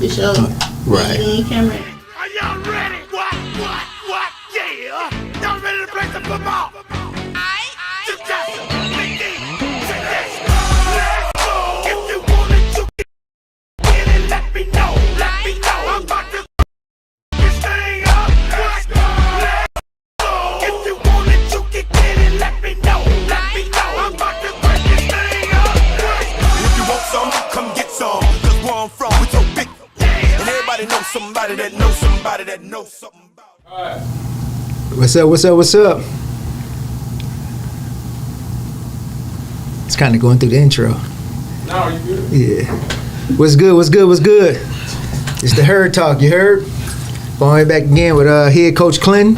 For sure. Right. Camera. Are y'all ready? What? Yeah. Y'all ready to play some football? Suggestion. Let's go. If you want it, you get it. Let me know. I'm about to this thing up. Let's go. If you want it, you can get it. Let me know. I'm about to break this thing up. If you want some, come get some. 'Cause where I'm from, we so big. And everybody knows somebody that knows somebody that knows something about it. What's up? It's kind of going through the intro. No, you good? Yeah. What's good? It's the Herd Talk, you heard? Going back again with head coach Clinton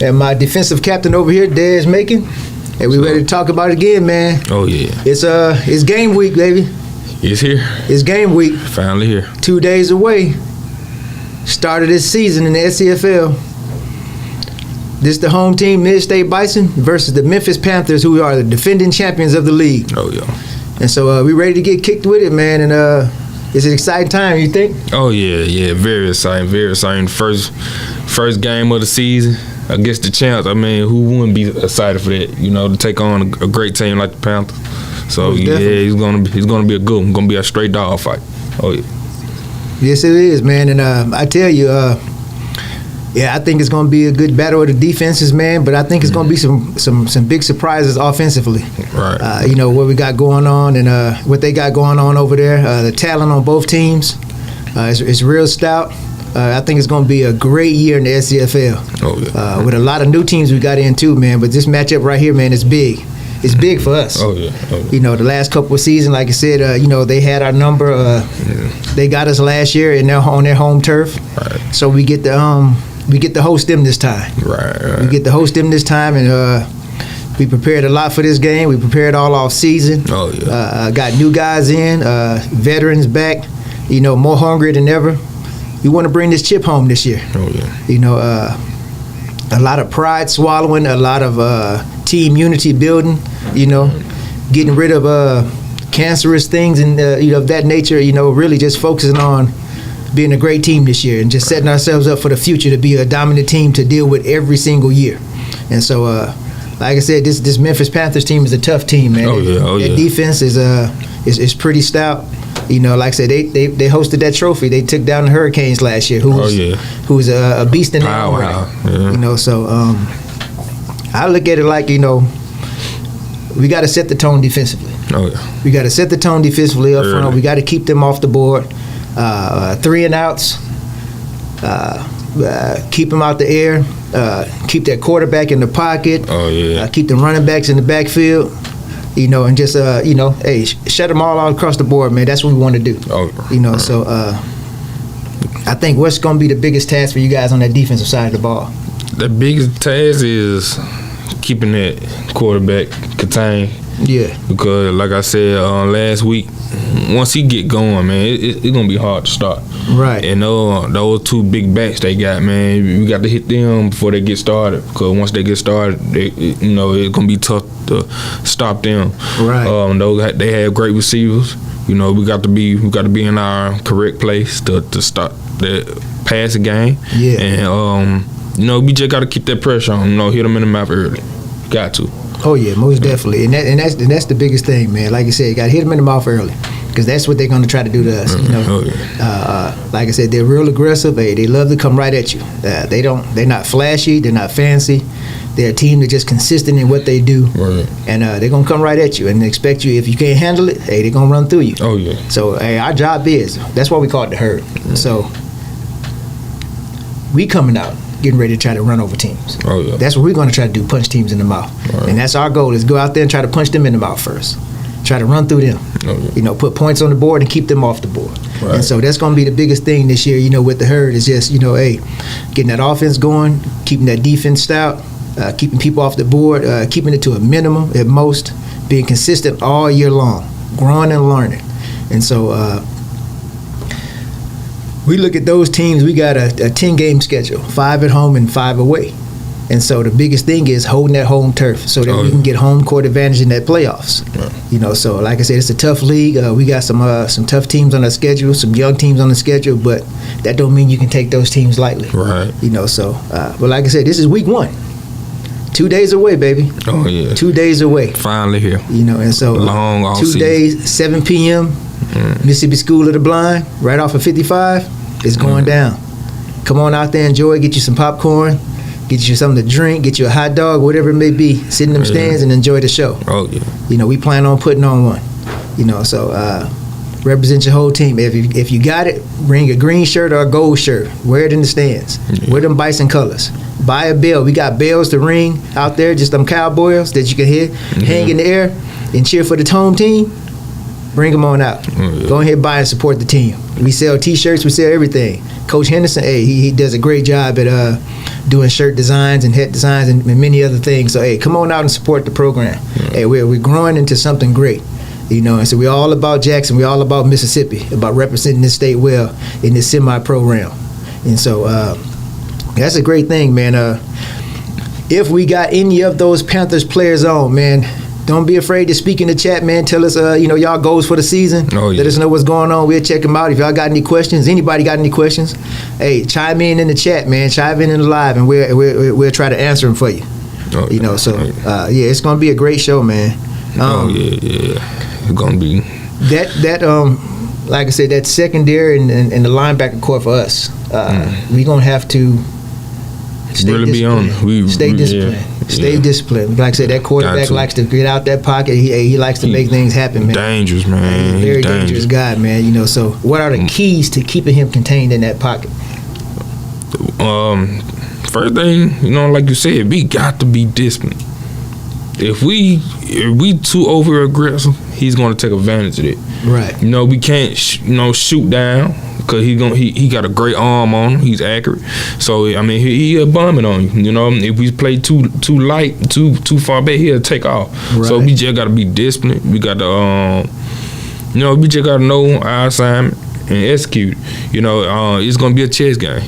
and my defensive captain over here, Dez Macon. And we ready to talk about it again, man. Oh yeah. It's game week, baby. It's here. It's game week. Finally here. 2 days away. Start of this season in the SCFL. This the home team, Mid-State Bison, versus the Memphis Panthers, who are the defending champions of the league. Oh yeah. And so we ready to get kicked with it, man. And it's an exciting time, you think? Oh yeah. Very exciting. First game of the season against the champs. I mean, who wouldn't be excited for that? You know, to take on a great team like the Panthers. So yeah, he's gonna be a good one. Gonna be a straight dog fight. Oh yeah. Yes, it is, man. And I tell you, I think it's going to be a good battle of the defenses, man. But I think it's going to be some big surprises offensively. Right. You know what we got going on and what they got going on over there. The talent on both teams, it's real stout. I think it's going to be a great year in the SCFL. Oh yeah. With a lot of new teams we got in too, man. But this matchup right here, man, is big. It's big for us. Oh yeah. You know, the last couple of seasons, like I said, you know, they had our number. They got us last year on their home turf. Right. So we get to host them this time. Right. We get to host them this time, and we prepared a lot for this game. We prepared all off season. Oh yeah. Got new guys in, veterans back. You know, more hungry than ever. We want to bring this chip home this year. Oh yeah. You know, a lot of pride swallowing, a lot of team unity building. You know, getting rid of cancerous things and of that nature. You know, really just focusing on being a great team this year and just setting ourselves up for the future to be a dominant team to deal with every single year. And so, like I said, this Memphis Panthers team is a tough team, man. Oh yeah. Their defense is pretty stout. You know, like I said, they hosted that trophy. They took down the Hurricanes last year, who was a beast in their own right. Yeah. You know, so I look at it like, you know, we got to set the tone defensively. Oh yeah. We got to set the tone defensively up front. We got to keep them off the board. 3 and outs. Keep them out the air. Keep that quarterback in the pocket. Oh yeah. Keep the running backs in the backfield. You know, and just you know, hey, shut them all out across the board, man. That's what we want to do. Oh. You know, so I think what's going to be the biggest task for you guys on that defensive side of the ball? The biggest task is keeping that quarterback contained. Yeah. Because like I said last week, once he get going, man, it's gonna be hard to start. Right. And those 2 big backs they got, man, we got to hit them before they get started. Because once they get started, you know, it's gonna be tough to stop them. Right. They have great receivers. You know, we got to be in our correct place to stop the passing game. Yeah. And you know, we just got to keep that pressure on. You know, hit them in the mouth early. Got to. Oh yeah, most definitely, and that's the biggest thing, man. Like I said, you got to hit them in the mouth early, because that's what they're going to try to do to us. You know, oh, yeah. Like I said, they're real aggressive. They love to come right at you. They're not flashy. They're not fancy. They're a team that's just consistent in what they do, right. And they're going to come right at you and expect you. If you can't handle it, hey, they're going to run through you. Oh yeah. So hey, our job is, that's why we call it the herd. Mm-hmm. So we coming out, getting ready to try to run over teams. Oh yeah. That's what we're going to try to do, punch teams in the mouth. Right. And that's our goal, is go out there and try to punch them in the mouth first. Try to run through them. Oh, yeah. You know, put points on the board and keep them off the board. Right. And so that's going to be the biggest thing this year, you know, with the herd, is just, you know, hey, getting that offense going, keeping that defense stout, keeping people off the board, keeping it to a minimum at most, being consistent all year long, growing and learning. And so we look at those teams. We got a 10-game schedule, 5 at home and 5 away. And so the biggest thing is holding that home turf so that we can get home court advantage in that playoffs. So like I said, it's a tough league. We got some tough teams on our schedule, some young teams on the schedule, but that don't mean you can take those teams lightly. Right. But like I said, this is week 1. 2 days away, baby. Oh, yeah. 2 days away. Finally here. And so long off 2 season. days, 7 p.m., Mississippi School of the Blind, right off of 55, is going down. Come on out there, enjoy, get you some popcorn, get you something to drink, get you a hot dog, whatever it may be. Sit in them stands and enjoy the show. Oh, yeah. We plan on putting on one. Represent your whole team. If you got it, bring a green shirt or a gold shirt. Wear it in the stands. Wear them Bison colors. Buy a bell. We got bells to ring out there, just them cowboys that you can hear, hang in the air and cheer for the home team. Bring them on out. Go ahead, buy and support the team. We sell T-shirts. We sell everything. Coach Henderson, he does a great job at doing shirt designs and hat designs and many other things. So, come on out and support the program. We're growing into something great. And so we're all about Jackson. We're all about Mississippi, about representing this state well in this semi-program. And so that's a great thing, man. If we got any of those Panthers players on, man, don't be afraid to speak in the chat, man. Tell us, y'all goals for the season. Oh, yeah. Let us know what's going on. We'll check them out. If y'all got any questions, anybody got any questions, chime in the chat, man. Chime in the live, and we'll try to answer them for you. It's gonna be a great show, man. It's gonna be that. Like I said, that secondary and the linebacker core for us. We gonna have to really be on. Stay disciplined. Stay disciplined. Like I said, that quarterback likes to get out that pocket. He likes to make things happen, man. Dangerous, man. He's very dangerous guy, man. So what are the keys to keeping him contained in that pocket? First thing, like you said, we got to be disciplined. If we too over aggressive, he's going to take advantage of it. Right. We can't shoot down because he got a great arm on him. He's accurate. So he a bombing on you. If we play too light, too far back, he'll take off. Right. So we just got to be disciplined. We got to we just got to know our assignment and execute. It's going to be a chess game.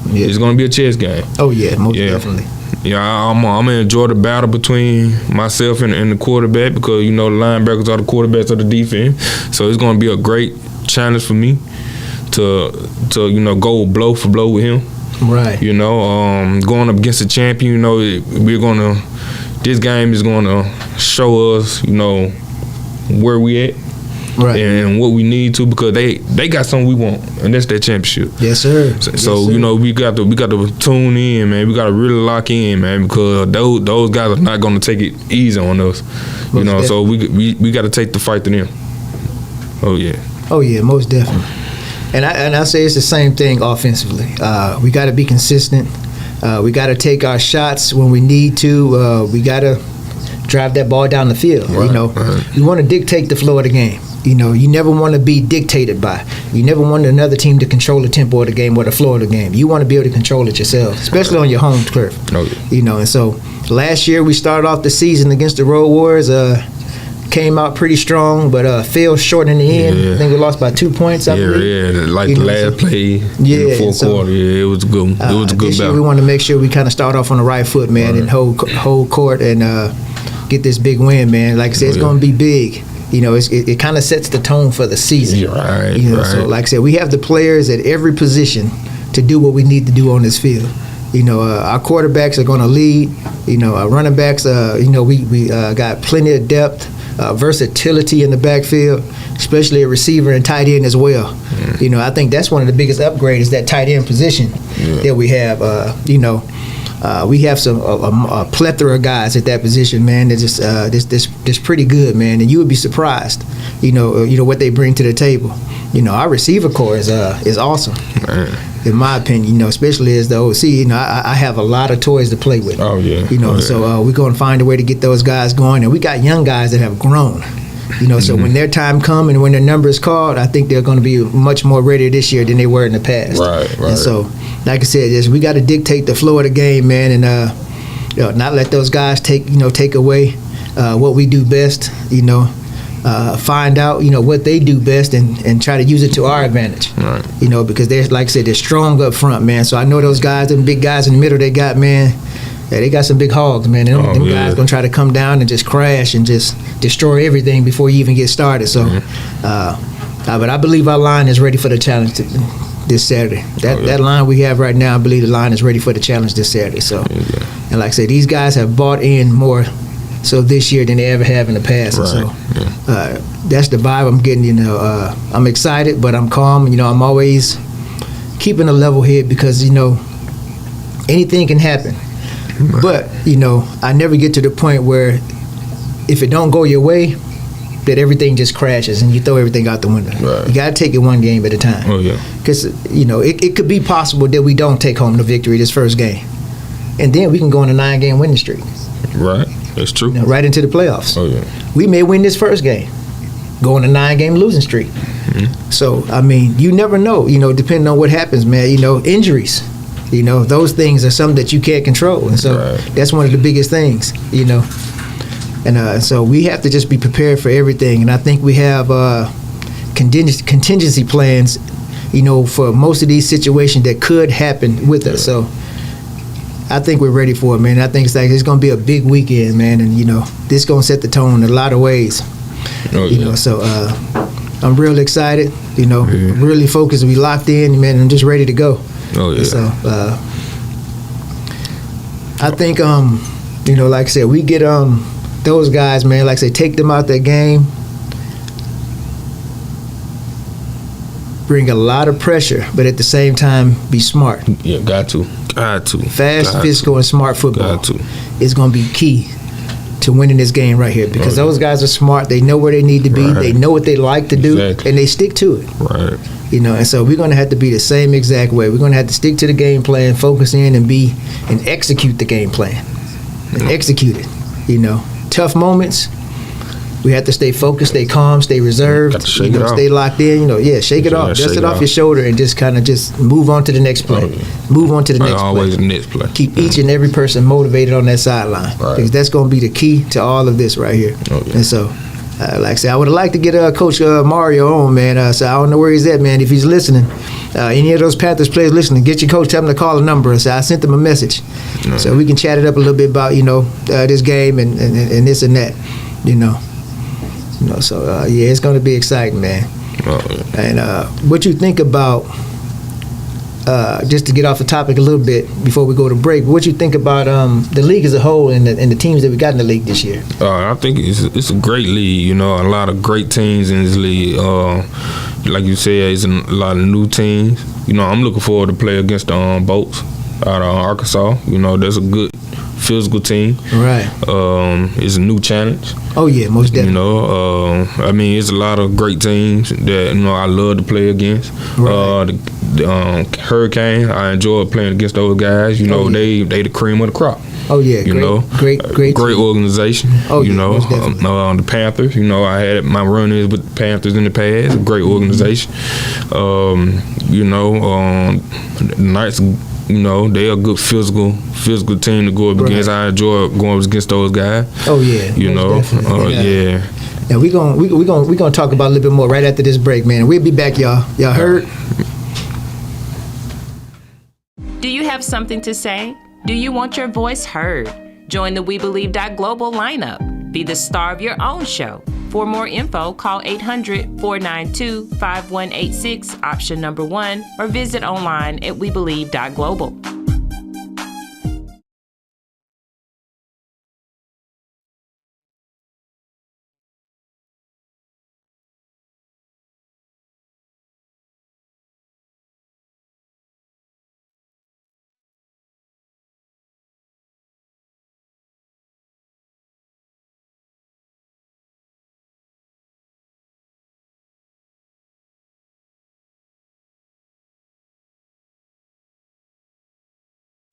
Yeah. It's going to be a chess game. Oh yeah, most definitely. Yeah, I'm gonna enjoy the battle between myself and the quarterback because the linebackers are the quarterbacks of the defense. So it's gonna be a great challenge for me to go blow for blow with him. Right. Going up against a champion. This game is gonna show us where we at. Right. And what we need to because they got something we want and that's their championship. Yes, sir. So we got to tune in, man. We got to really lock in, man, because those guys are not going to take it easy on us. So we got to take the fight to them. Oh yeah. Oh yeah, most definitely. And I say it's the same thing offensively. We got to be consistent. We got to take our shots when we need to. We got to drive that ball down the field. Right, You want to dictate the flow of the game. You never want to be dictated by. You never want another team to control the tempo of the game or the flow of the game. You want to be able to control it yourself, especially on your home turf. Oh, yeah. And so last year we started off the season against the Road Warriors. Came out pretty strong, but fell short in the end. I think we lost by 2 points. I believe. The last play in the fourth quarter. Yeah, it was good. It was a good battle. We want to make sure we kind of start off on the right foot, man, and hold court and get this big win, man. Like I said, it's going to be big. It kind of sets the tone for the season. Right. So like I said, we have the players at every position to do what we need to do on this field. Our quarterbacks are going to lead. Our running backs, we got plenty of depth, versatility in the backfield, especially a receiver and tight end as well. I think that's one of the biggest upgrades, that tight end position that we have. We have a plethora of guys at that position, man. They're just pretty good, man. And you would be surprised, what they bring to the table. Our receiver core is awesome, man. In my opinion. Especially as the OC. I have a lot of toys to play with. Oh yeah. So we're gonna find a way to get those guys going, and we got young guys that have grown. So when their time comes and when their number is called, I think they're going to be much more ready this year than they were in the past. Right. And so, like I said, we got to dictate the flow of the game, man, and not let those guys take away what we do best. Find out what they do best and try to use it to our advantage. Right. Because they're, like I said, they're strong up front, man. So I know those guys, them big guys in the middle they got, man. Yeah, they got some big hogs, man. Them guys gonna try to come down and just crash and just destroy everything before you even get started. So, but I believe our line is ready for the challenge this Saturday. That line we have right now, I believe the line is ready for the challenge this Saturday. So, and like I said, these guys have bought in more so this year than they ever have in the past. Right. So, that's the vibe I'm getting. You know, I'm excited, but I'm calm. You know, I'm always keeping a level head because you know anything can happen. Right. But you know, I never get to the point where if it don't go your way, that everything just crashes and you throw everything out the window. Right. You got to take it one game at a time. Oh yeah. Because you know it could be possible that we don't take home the victory this first game, and then we can go on a 9-game winning streak. Right. That's true. You know, right into the playoffs. Oh yeah. We may win this first game, go on a 9-game losing streak. Mm-hmm. So I mean, you never know. You know, depending on what happens, man. You know, injuries. You know, those things are something that you can't control, and so that's one of the biggest things. You know. And so we have to just be prepared for everything. And I think we have contingency plans, you know, for most of these situations that could happen with us. So I think we're ready for it, man. I think it's going to be a big weekend, man. And, you know, this is going to set the tone in a lot of ways. You know, so I'm real excited, you know, really focused. We locked in, man. I'm just ready to go. Oh, yeah. And so I think, you know, like I said, we get those guys, man, like I say, take them out that game, bring a lot of pressure, but at the same time, be smart. Yeah, got to. Fast, physical, and smart football is going to be key to winning this game right here because those guys are smart. They know where they need to be. They know what they like to do, and they stick to it. Right. You know, and so we're going to have to be the same exact way. We're going to have to stick to the game plan, focus in, and execute the game plan, and execute it. You know. Tough moments, we have to stay focused, stay calm, stay reserved, you know, stay locked in. You know, shake it off, dust it off your shoulder, and just kind of just move on to the next play. Move on to the next play. Always the next play. Keep each and every person motivated on that sideline because that's going to be the key to all of this right here. And so, like I said, I would have liked to get Coach Mario on, man. So I don't know where he's at, man. If he's listening, any of those Panthers players listening, get your coach, tell him to call a number. So I sent them a message. So we can chat it up a little bit about, you know, this game and this and that, you know. So, it's going to be exciting, man. And what you think about, just to get off the topic a little bit before we go to break, what you think about the league as a whole and the teams that we got in the league this year? I think it's a great league, you know, a lot of great teams in this league. Like you said, it's a lot of new teams. You know, I'm looking forward to play against the Bolts out of Arkansas. You know, that's a good physical team. Right. It's a new challenge. Oh, yeah, most definitely. You know, I mean, it's a lot of great teams that, you know, I love to play against. Right. The Hurricane, I enjoy playing against those guys. You know, they the cream of the crop. Oh, yeah. Great organization. Oh, you know, the Panthers, you know, I had my run-ins with the Panthers in the past. A great organization. You know, the Knights, you know, they're a good physical team to go up against. I enjoy going up against those guys. Oh yeah, you know, yeah. And we're gonna talk about a little bit more right after this break, man. We'll be back, y'all. Y'all heard? Do you have something to say? Do you want your voice heard? Join the We Believe Global lineup. Be the star of your own show. For more info, call 800-492-5186, option number 1, or visit online at webelieve.global.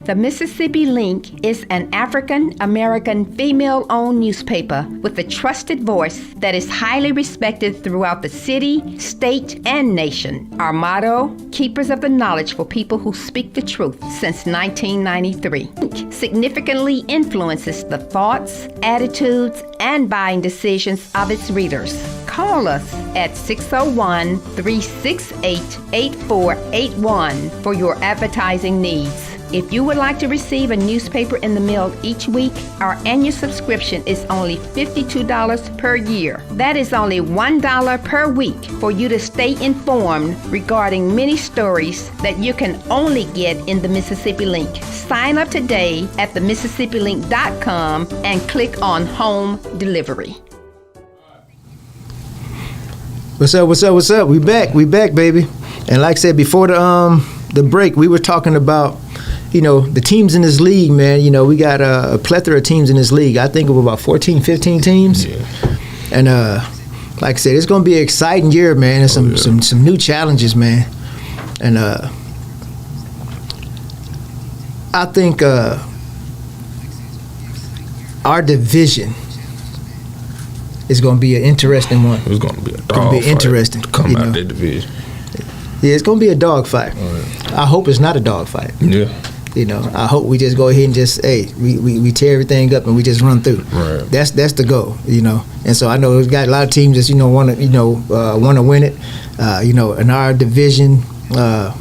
The Mississippi Link is an African-American female-owned newspaper with a trusted voice that is highly respected throughout the city, state, and nation. Our motto, Keepers of the Knowledge for People Who Speak the Truth, since 1993. Link significantly influences the thoughts, attitudes, and buying decisions of its readers. Call us at 601-368-8481 for your advertising needs. If you would like to receive a newspaper in the mail each week, our annual subscription is only $52 per year. That is only $1 per week for you to stay informed regarding many stories that you can only get in the Mississippi Link. Sign up today at themississippiLink.com and click on Home Delivery. What's up? We back, baby. And like I said before the break, we were talking about, the teams in this league, man. We got a plethora of teams in this league. I think of about 14, 15 teams. Yeah. And like I said, it's going to be an exciting year, man. And some new challenges, man. And I think our division is going to be an interesting one. It's going to be a dog fight. It's going to be interesting. Come out that division. Yeah, it's going to be a dog fight. Right. I hope it's not a dog fight. Yeah. I hope we just go ahead and just, we tear everything up and we just run through. Right. That's the goal, And so I know we've got a lot of teams that, want to win it. In our division, I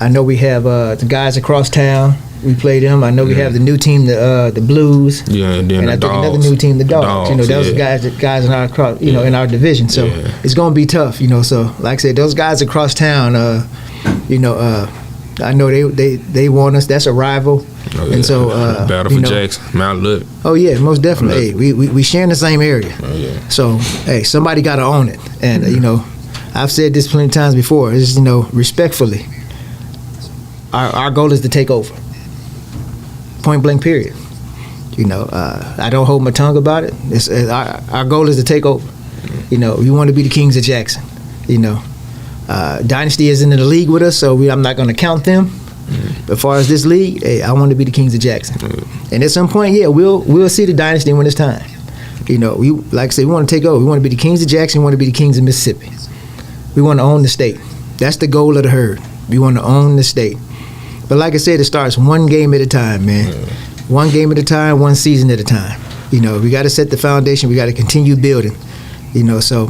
know we have the guys across town. We play them. I know we have the new team, the Blues. Yeah, and then and I think another new team, the Dogs. Those guys in our in our division. So it's going to be tough. So like I said, those guys across town. I know they want us. That's a rival. Oh, yeah. And so battle for Jackson, Mount Lip. Oh yeah, most definitely. Hey, we share in the same area. Oh, yeah. So somebody got to own it. And I've said this plenty of times before. It's respectfully. Our goal is to take over. Point blank, period. I don't hold my tongue about it. Our goal is to take over. We want to be the Kings of Jackson. Dynasty isn't in the league with us, so I'm not going to count them. But as far as this league, I want to be the Kings of Jackson. And at some point, we'll see the Dynasty when it's time. We like I said, we want to take over. We want to be the Kings of Jackson. We want to be the Kings of Mississippi. We want to own the state. That's the goal of the herd. We want to own the state. But like I said, it starts one game at a time, man. One game at a time, one season at a time. We got to set the foundation. We got to continue building. So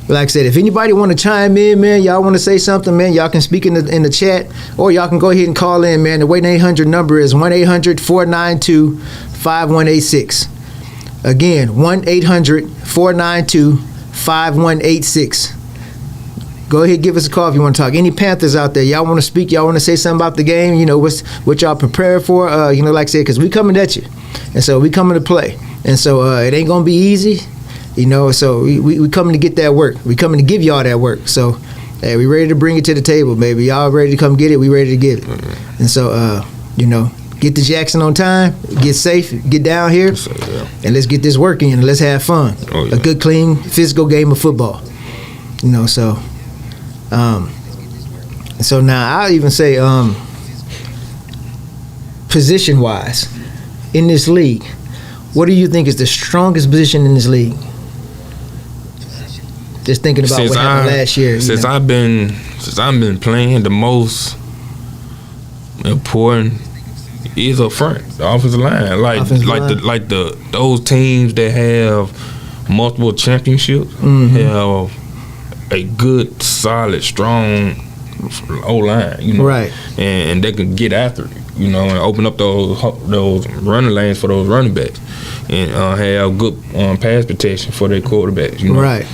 like I said, if anybody want to chime in, man, y'all want to say something, man, y'all can speak in the chat, or y'all can go ahead and call in, man. The 1-800 number is 1-800-492-5186. Again, 1-800-492-5186. Go ahead, give us a call if you want to talk. Any Panthers out there, y'all want to speak, y'all want to say something about the game, what y'all prepared for, like I said, because we coming at you. And so we coming to play. And so it ain't going to be easy, so we coming to get that work. We coming to give y'all that work. So, hey, we ready to bring it to the table, baby. Y'all ready to come get it, we ready to get it. And so, get to Jackson on time, get safe, get down here, and let's get this work in and let's have fun. Oh, yeah. A good, clean, physical game of football. So now I'll even say position-wise in this league, what do you think is the strongest position in this league? Just thinking about what happened last year. Since I've been playing, the most important is up front, the offensive line. Those teams that have multiple championships have a good, solid, strong O-line, right? And they can get after it, and open up those running lanes for those running backs, and have good pass protection for their quarterbacks, Right.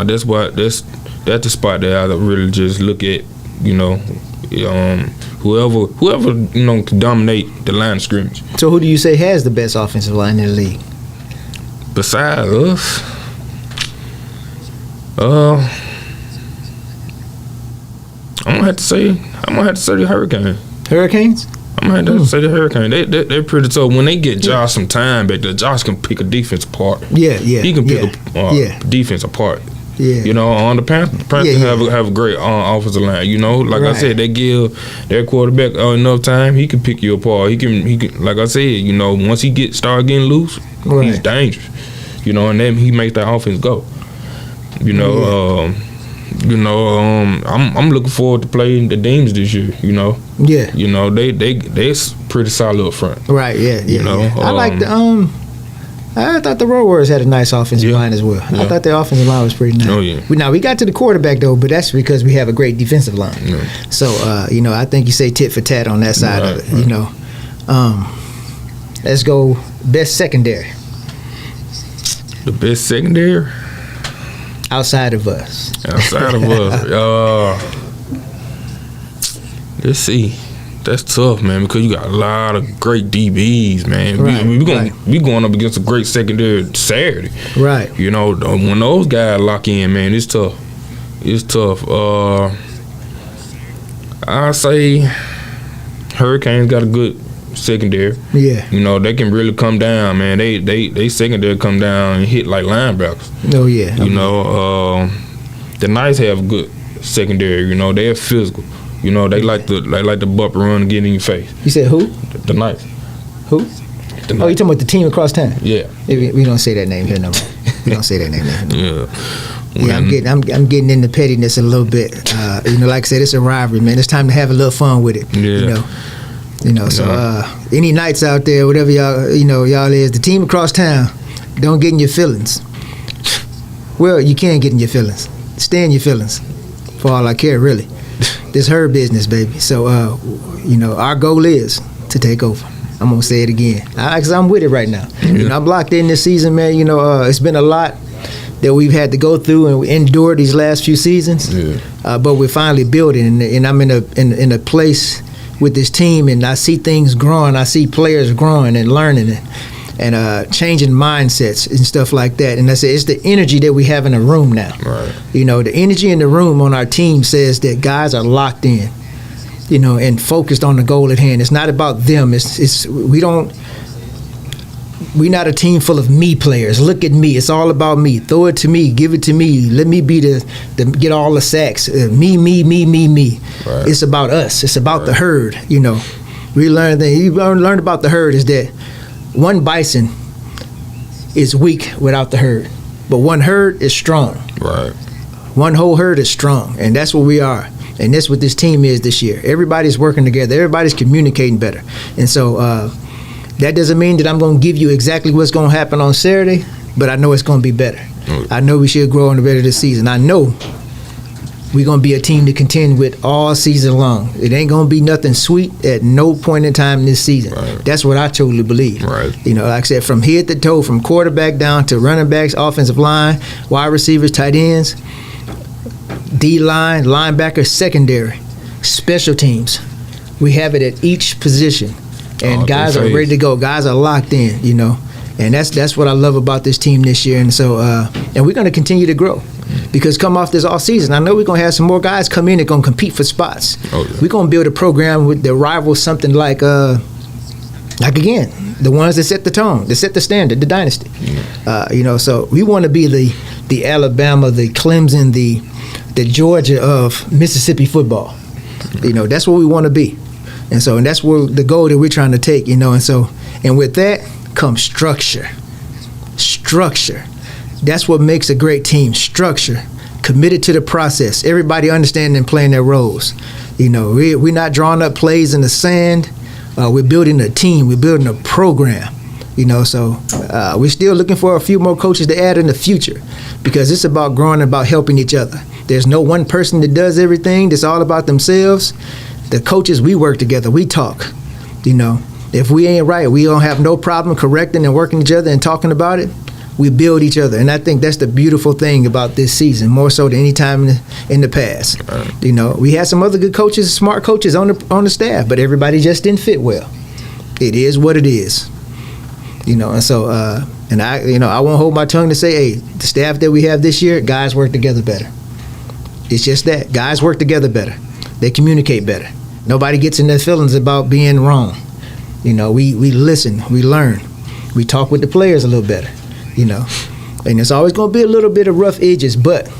That's the spot that I really just look at, whoever can dominate the line of scrimmage. So who do you say has the best offensive line in the league? Besides us. I'm gonna have to say the Hurricanes. Hurricanes? I'm gonna have to say the Hurricanes. They're pretty tough. When they get Josh some time back there, Josh can pick a defense apart. Yeah. He can pick a defense apart. Yeah. On the Panthers have a great offensive line. Like I said, they give their quarterback enough time, he can pick you apart. He can like I said, once he start getting loose, he's dangerous. And then he makes that offense go. I'm looking forward to playing the Deans this year. They pretty solid up front. Right. Yeah. I like the I thought the Road Warriors had a nice offensive line as well. Yeah. I thought their offensive line was pretty nice. Oh, yeah. We got to the quarterback, though, but that's because we have a great defensive line. Yeah. So, I think you say tit for tat on that side of it, Let's go best secondary. The best secondary? Outside of us. Outside of us. Let's see. That's tough, man, because you got a lot of great DBs, man. Right, We going up against a great secondary Saturday. Right. When those guys lock in, man, it's tough. It's tough. I say Hurricanes got a good secondary. Yeah. They can really come down, man. They secondary come down and hit like linebackers. Oh, yeah. The Knights have a good secondary. They're physical. They like the bump run and get in your face. You said who? The Knights. Who? The Oh, you talking about the team across town? Yeah. We don't say that name here no more. We don't say that name here no more. Yeah. Yeah, I'm getting into pettiness a little bit. Like I said, it's a rivalry, man. It's time to have a little fun with it. Yeah. So any Knights out there, whatever y'all is, the team across town, don't get in your feelings. Well, you can get in your feelings. Stay in your feelings. For all I care, really. This her business, baby. So, our goal is to take over. I'm going to say it again. Because I'm with it right now. Yeah. I'm locked in this season, man. It's been a lot that we've had to go through and we endured these last few seasons. Yeah. But we're finally building, and I'm in a place with this team, and I see things growing. I see players growing and learning and changing mindsets and stuff like that. And I say it's the energy that we have in the room now. Right. The energy in the room on our team says that guys are locked in, and focused on the goal at hand. It's not about them. We're not a team full of me players. Look at me. It's all about me. Throw it to me. Give it to me. Let me be the get all the sacks. Me. Right. It's about us. It's about the herd. We learned about the herd is that one bison is weak without the herd, but one herd is strong. Right. One whole herd is strong, and that's what we are. And that's what this team is this year. Everybody's working together. Everybody's communicating better. And so that doesn't mean that I'm going to give you exactly what's going to happen on Saturday, but I know it's going to be better. I know we should grow on the better this season. I know we're going to be a team to contend with all season long. It ain't going to be nothing sweet at no point in time this season. Right. That's what I totally believe. Right. Like I said, from head to toe, from quarterback down to running backs, offensive line, wide receivers, tight ends, D-line, linebacker, secondary, special teams. We have it at each position. And guys are ready to go. Guys are locked in, And that's what I love about this team this year. And so, and we're going to continue to grow. Because come off this off season, I know we're going to have some more guys come in that are going to compete for spots. Oh, yeah. We're going to build a program with the rivals, something like again, the ones that set the tone, that set the standard, the dynasty. So we want to be the Alabama, the Clemson, the Georgia of Mississippi football. That's what we want to be. And that's where the goal that we're trying to take, and with that comes structure. Structure. That's what makes a great team. Structure. Committed to the process. Everybody understanding and playing their roles. We're not drawing up plays in the sand. We're building a team. We're building a program. We're still looking for a few more coaches to add in the future because it's about growing and about helping each other. There's no one person that does everything. It's all about themselves. The coaches, we work together. We talk. If we ain't right, we don't have no problem correcting and working each other and talking about it. We build each other, and I think that's the beautiful thing about this season, more so than any time in the past. Right. We had some other good coaches, smart coaches on the staff, but everybody just didn't fit well. It is what it is. And so, and I won't hold my tongue to say, hey, the staff that we have this year, guys work together better. It's just that. Guys work together better. They communicate better. Nobody gets in their feelings about being wrong. We listen, we learn, we talk with the players a little better. And it's always going to be a little bit of rough edges, but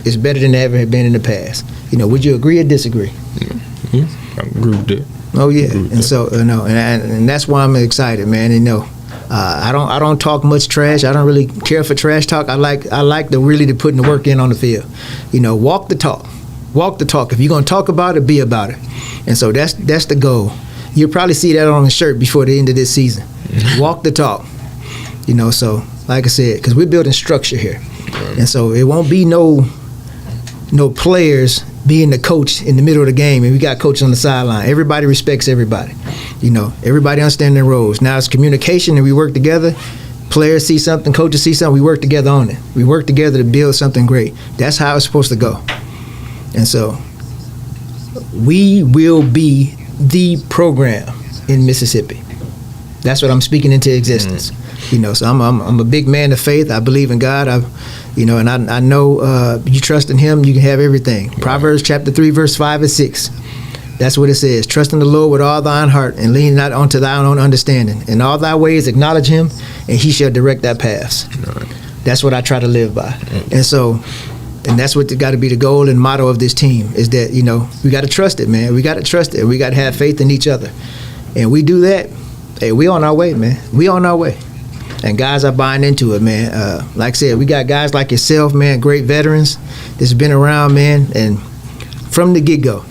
it's better than ever had been in the past. Would you agree or disagree? Yeah, I agree with that. Oh yeah, and so and that's why I'm excited, man. I don't talk much trash. I don't really care for trash talk. I like to putting the work in on the field. Walk the talk. Walk the talk. If you're going to talk about it, be about it. And so that's the goal. You'll probably see that on the shirt before the end of this season. Walk the talk. You know, so like I said, because we're building structure here, and so it won't be no players being the coach in the middle of the game, and we got coaches on the sideline. Everybody respects everybody. You know, everybody understands their roles. Now it's communication, and we work together. Players see something, coaches see something, we work together on it. We work together to build something great. That's how it's supposed to go. And so we will be the program in Mississippi. That's what I'm speaking into existence. You know, so I'm a big man of faith. I believe in God. And I know you trust in Him, you can have everything. Right. Proverbs chapter 3, verse 5 and 6. That's what it says. Trust in the Lord with all thine heart, and lean not unto thine own understanding. In all thy ways acknowledge Him, and He shall direct thy paths. Right. That's what I try to live by. And that's what got to be the goal and motto of this team, is that, you know, we got to trust it, man. We got to trust it. We got to have faith in each other. And we do that, hey, we on our way, man. We on our way. And guys are buying into it, man. Like I said, we got guys like yourself, man, great veterans that's been around, man. And from the get-go,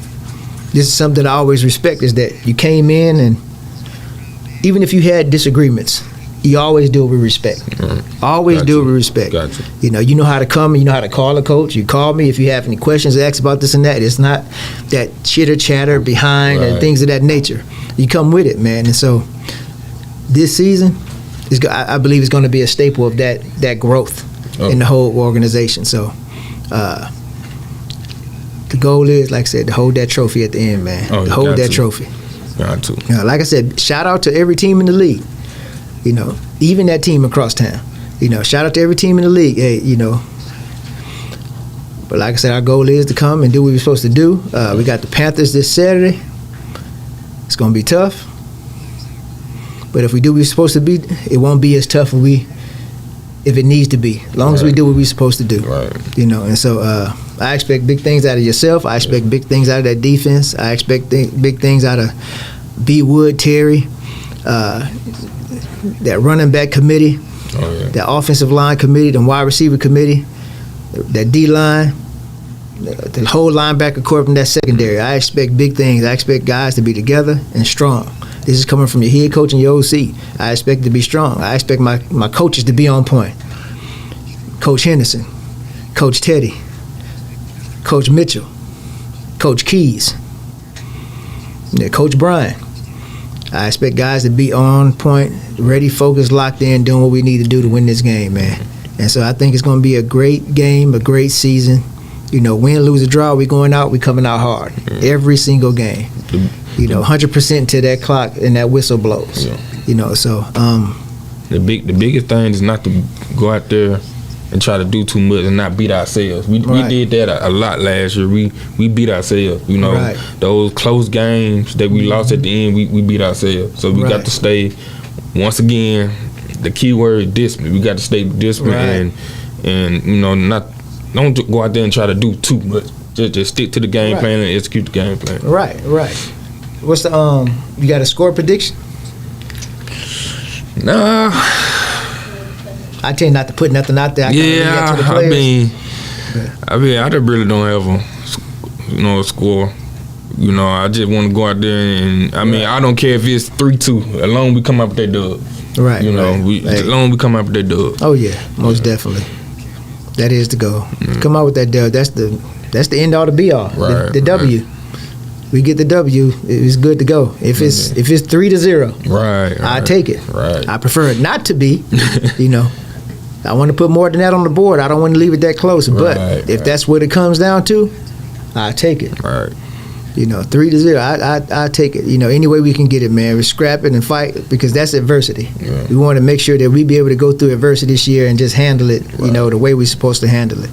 this is something I always respect, is that you came in, and even if you had disagreements, you always do it with respect. Always do it with respect. Gotcha. You know how to come, and you know how to call a coach. You call me if you have any questions, ask about this and that. It's not that chitter chatter behind and things of that nature. You come with it, man. And so this season, I believe it's going to be a staple of that growth in the whole organization. So the goal is, like I said, to hold that trophy at the end, man. To hold that trophy. Got to. Like I said, shout out to every team in the league. You know, even that team across town. You know, shout out to every team in the league. Hey, you know. But like I said, our goal is to come and do what we're supposed to do. We got the Panthers this Saturday. It's going to be tough. But if we do what we're supposed to be, it won't be as tough if it needs to be. As long as we do what we're supposed to do. Right. You know, and so I expect big things out of yourself. I expect big things out of that defense. I expect big things out of B. Wood, Terry, that running back committee, that offensive line committee, the wide receiver committee, that D-line, the whole linebacker corps from that secondary. I expect big things. I expect guys to be together and strong. This is coming from your head coach and your OC. I expect it to be strong. I expect my coaches to be on point. Coach Henderson, Coach Teddy, Coach Mitchell, Coach Keys, Coach Brian. I expect guys to be on point, ready, focused, locked in, doing what we need to do to win this game, man. And so I think it's going to be a great game, a great season. You know, win, lose, or draw, we going out, we coming out hard. Every single game. You know, 100% till that clock and that whistle blows. You know, so the biggest thing is not to go out there and try to do too much and not beat ourselves. We did that a lot last year. We beat ourselves. You know, those close games that we lost at the end, we beat ourselves. So we got to stay, once again, the key word, discipline. We got to stay disciplined and you know, don't go out there and try to do too much. Just stick to the game plan and execute the game plan. Right. What's the you got a score prediction? Nah. I tend not to put nothing out there. I mean, I just really don't have a score. You know, I just want to go out there and I don't care if it's 3-2. As long as we come up with that dub. Right. You know, as long as we come up with that dub. Oh yeah, most definitely. That is the goal. Come out with that dub. That's the end all to be all. The W. We get the W, it's good to go. If it's 3-0, I take it. I prefer it not to be. You know, I want to put more than that on the board. I don't want to leave it that close. But if that's what it comes down to, I take it. You know, 3-0, I take it. You know, any way we can get it, man. We scrap it and fight, because that's adversity. We want to make sure that we be able to go through adversity this year and just handle it. You know, the way we're supposed to handle it.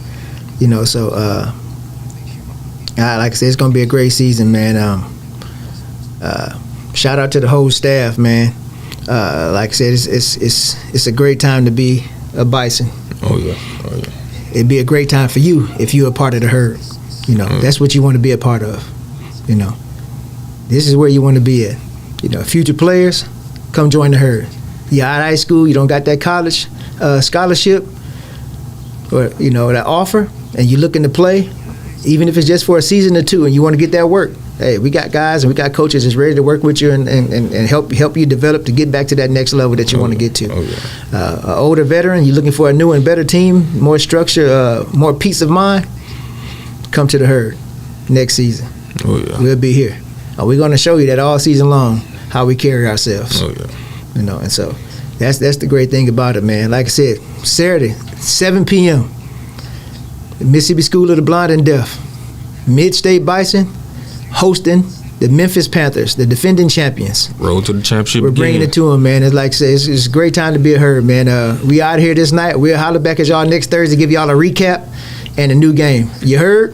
You know, so. Like I said, it's gonna be a great season, man. Shout out to the whole staff, man. Like I said, it's a great time to be a Bison. Oh yeah. It'd be a great time for you if you're a part of the herd. You know, that's what you want to be a part of. You know, this is where you want to be at. You know, future players, come join the herd. You're out of high school, you don't got that college scholarship or that offer, and you're looking to play. even if it's just for a season or two, and you want to get that work. Hey, we got guys and we got coaches that's ready to work with you and help you develop to get back to that next level that you want to get to. An older veteran, you're looking for a new and better team, more structure, more peace of mind. Come to the Herd next season. We'll be here. We're going to show you that all season long how we carry ourselves. You know, and so that's the great thing about it, man. Like I said, Saturday, 7 p.m. Mississippi School of the Blind and Deaf, Mid-State Bison, hosting the Memphis Panthers, the defending champions. Road to the championship. We're bringing it to them, man. It's like I say, it's a great time to be a Herd, man. We out here this night. We'll holler back at y'all next Thursday, give y'all a recap and a new game. You heard?